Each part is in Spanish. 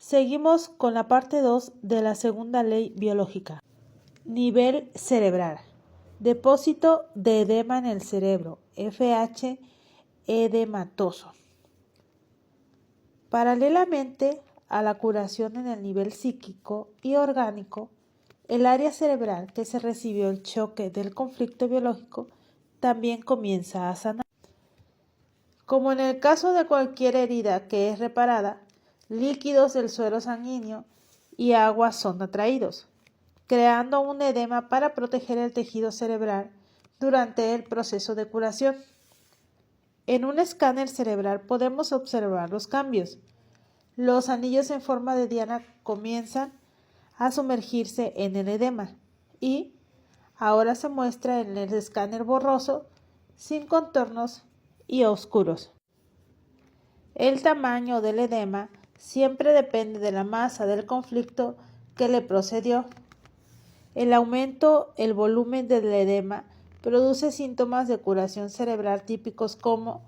Seguimos con la parte 2 de la segunda ley biológica. Nivel cerebral. Depósito de edema en el cerebro, FH edematoso. Paralelamente a la curación en el nivel psíquico y orgánico, el área cerebral que se recibió el choque del conflicto biológico también comienza a sanar. Como en el caso de cualquier herida que es reparada, líquidos del suero sanguíneo y agua son atraídos, creando un edema para proteger el tejido cerebral durante el proceso de curación. En un escáner cerebral podemos observar los cambios. Los anillos en forma de diana comienzan a sumergirse en el edema y ahora se muestra en el escáner borroso, sin contornos y oscuros. El tamaño del edema siempre depende de la masa del conflicto que le procedió. El aumento el volumen del edema produce síntomas de curación cerebral típicos como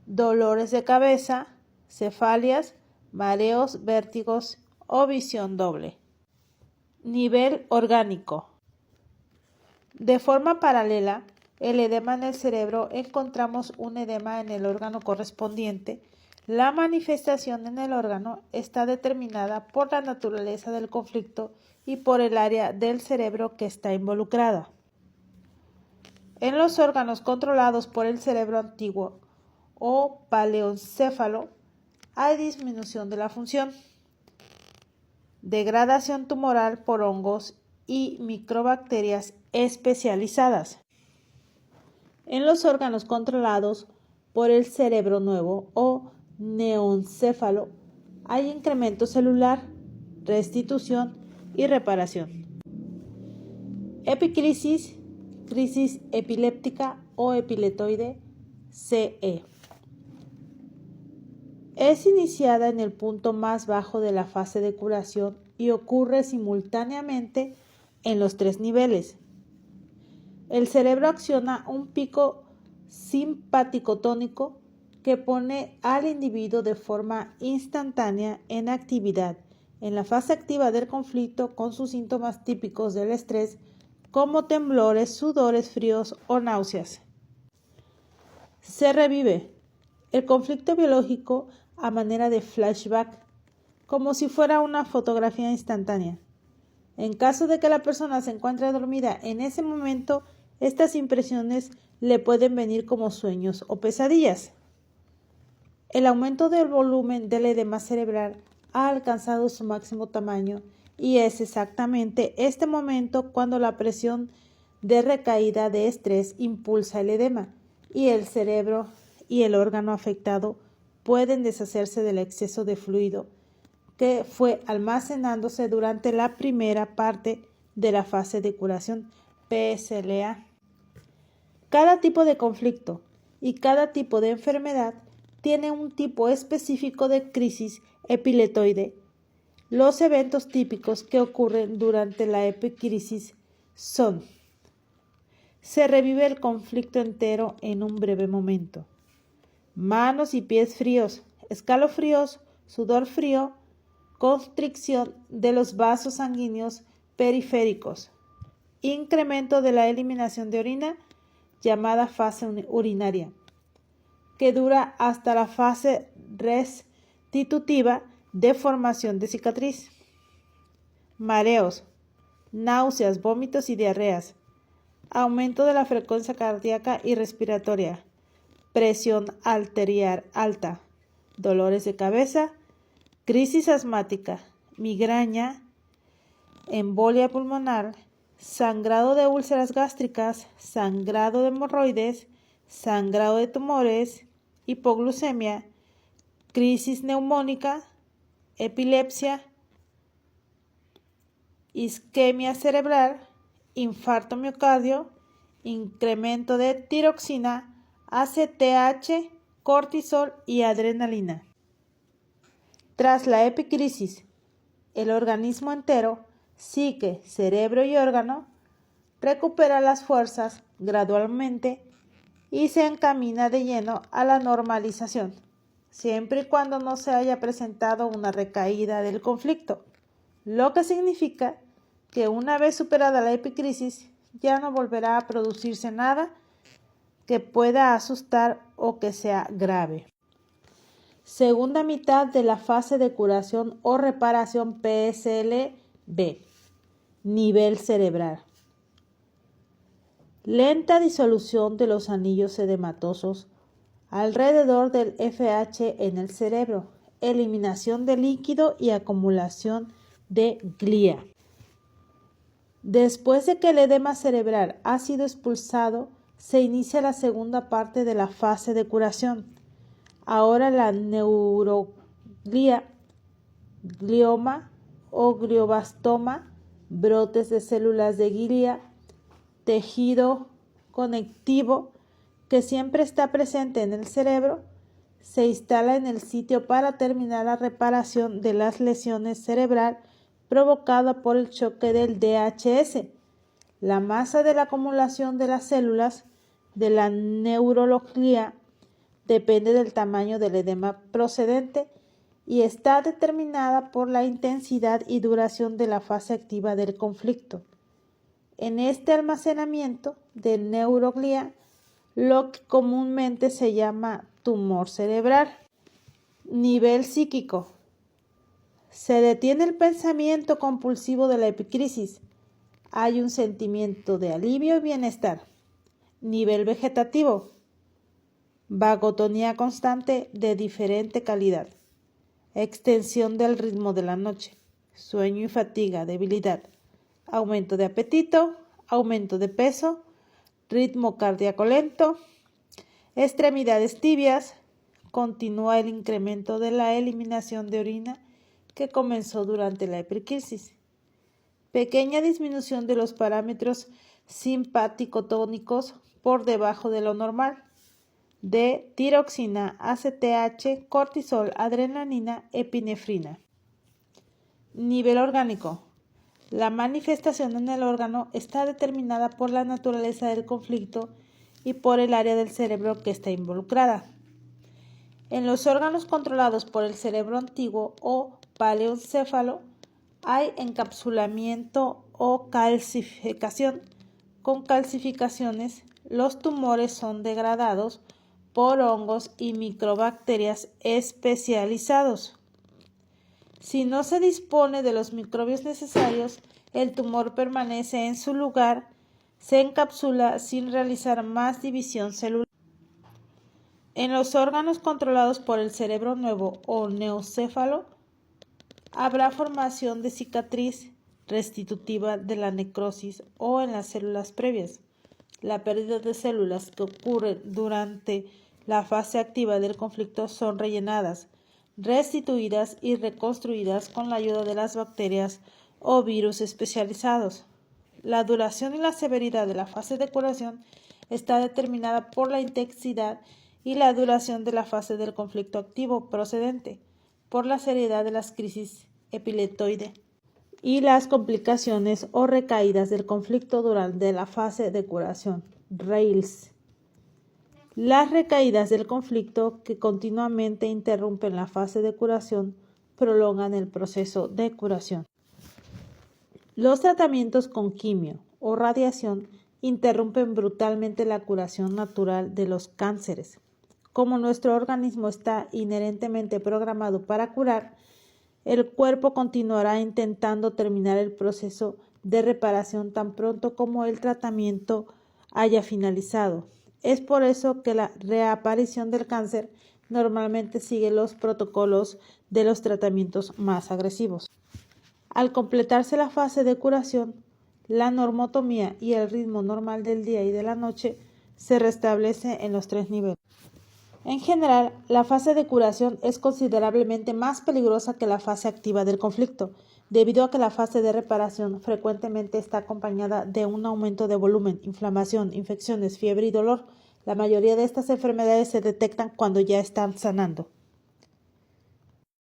dolores de cabeza, cefalias, mareos, vértigos o visión doble. Nivel orgánico. De forma paralela, el edema en el cerebro encontramos un edema en el órgano correspondiente. La manifestación en el órgano está determinada por la naturaleza del conflicto y por el área del cerebro que está involucrada. En los órganos controlados por el cerebro antiguo o paleoencéfalo hay disminución de la función, degradación tumoral por hongos y microbacterias especializadas. En los órganos controlados por el cerebro nuevo o neoencéfalo hay incremento celular, restitución y reparación. Epicrisis, crisis epiléptica o epileptoide, CE. Es iniciada en el punto más bajo de la fase de curación y ocurre simultáneamente en los tres niveles. El cerebro acciona un pico simpático-tónico que pone al individuo de forma instantánea en actividad en la fase activa del conflicto con sus síntomas típicos del estrés como temblores, sudores fríos o náuseas. Se revive el conflicto biológico a manera de flashback, como si fuera una fotografía instantánea. En caso de que la persona se encuentre dormida en ese momento, estas impresiones le pueden venir como sueños o pesadillas. El aumento del volumen del edema cerebral ha alcanzado su máximo tamaño y es exactamente este momento cuando la presión de recaída de estrés impulsa el edema y el cerebro y el órgano afectado pueden deshacerse del exceso de fluido que fue almacenándose durante la primera parte de la fase de curación PSLA. Cada tipo de conflicto y cada tipo de enfermedad tiene un tipo específico de crisis epileptoide. Los eventos típicos que ocurren durante la epicrisis son: se revive el conflicto entero en un breve momento. Manos y pies fríos, escalofríos, sudor frío, constricción de los vasos sanguíneos periféricos, incremento de la eliminación de orina, llamada fase urinaria, que dura hasta la fase restitutiva de formación de cicatriz, mareos, náuseas, vómitos y diarreas, aumento de la frecuencia cardíaca y respiratoria, presión arterial alta, dolores de cabeza, crisis asmática, migraña, embolia pulmonar, sangrado de úlceras gástricas, sangrado de hemorroides, sangrado de tumores, hipoglucemia, crisis neumónica, epilepsia, isquemia cerebral, infarto miocardio, incremento de tiroxina, ACTH, cortisol y adrenalina. Tras la epicrisis, el organismo entero, psique, cerebro y órgano, recupera las fuerzas gradualmente y se encamina de lleno a la normalización. siempre y cuando no se haya presentado una recaída del conflicto, lo que significa que una vez superada la epicrisis ya no volverá a producirse nada que pueda asustar o que sea grave. Segunda mitad de la fase de curación o reparación PSLB. Nivel cerebral. Lenta disolución de los anillos edematosos alrededor del FH en el cerebro, eliminación de líquido y acumulación de glía. Después de que el edema cerebral ha sido expulsado, se inicia la segunda parte de la fase de curación. Ahora la neuroglía, glioma o glioblastoma, brotes de células de glía, tejido conectivo que siempre está presente en el cerebro, se instala en el sitio para terminar la reparación de las lesiones cerebral provocada por el choque del DHS. La masa de la acumulación de las células de la neuroglía depende del tamaño del edema procedente y está determinada por la intensidad y duración de la fase activa del conflicto. En este almacenamiento de neuroglía, lo que comúnmente se llama tumor cerebral. Nivel psíquico. Se detiene el pensamiento compulsivo de la epicrisis. Hay un sentimiento de alivio y bienestar. Nivel vegetativo. Vagotonía constante de diferente calidad. Extensión del ritmo de la noche. Sueño y fatiga, debilidad. Aumento de apetito, aumento de peso, ritmo cardíaco lento, extremidades tibias. Continúa el incremento de la eliminación de orina que comenzó durante la epicrisis. Pequeña disminución de los parámetros simpático-tónicos por debajo de lo normal, de tiroxina, ACTH, cortisol, adrenalina, epinefrina. Nivel orgánico. La manifestación en el órgano está determinada por la naturaleza del conflicto y por el área del cerebro que está involucrada. En los órganos controlados por el cerebro antiguo o paleoencéfalo hay encapsulamiento o calcificación. Con calcificaciones, los tumores son degradados por hongos y microbacterias especializados. Si no se dispone de los microbios necesarios, el tumor permanece en su lugar, se encapsula sin realizar más división celular. En los órganos controlados por el cerebro nuevo o neocéfalo, habrá formación de cicatriz restitutiva de la necrosis o en las células previas. La pérdida de células que ocurre durante la fase activa del conflicto son rellenadas, restituidas y reconstruidas con la ayuda de las bacterias o virus especializados. La duración y la severidad de la fase de curación está determinada por la intensidad y la duración de la fase del conflicto activo procedente, por la seriedad de las crisis epileptoide y las complicaciones o recaídas del conflicto durante la fase de curación. RAILS. Las recaídas del conflicto que continuamente interrumpen la fase de curación prolongan el proceso de curación. Los tratamientos con quimio o radiación interrumpen brutalmente la curación natural de los cánceres. Como nuestro organismo está inherentemente programado para curar, el cuerpo continuará intentando terminar el proceso de reparación tan pronto como el tratamiento haya finalizado. Es por eso que la reaparición del cáncer normalmente sigue los protocolos de los tratamientos más agresivos. Al completarse la fase de curación, la normotomía y el ritmo normal del día y de la noche se restablece en los 3 niveles. En general, la fase de curación es considerablemente más peligrosa que la fase activa del conflicto, debido a que la fase de reparación frecuentemente está acompañada de un aumento de volumen, inflamación, infecciones, fiebre y dolor. La mayoría de estas enfermedades se detectan cuando ya están sanando.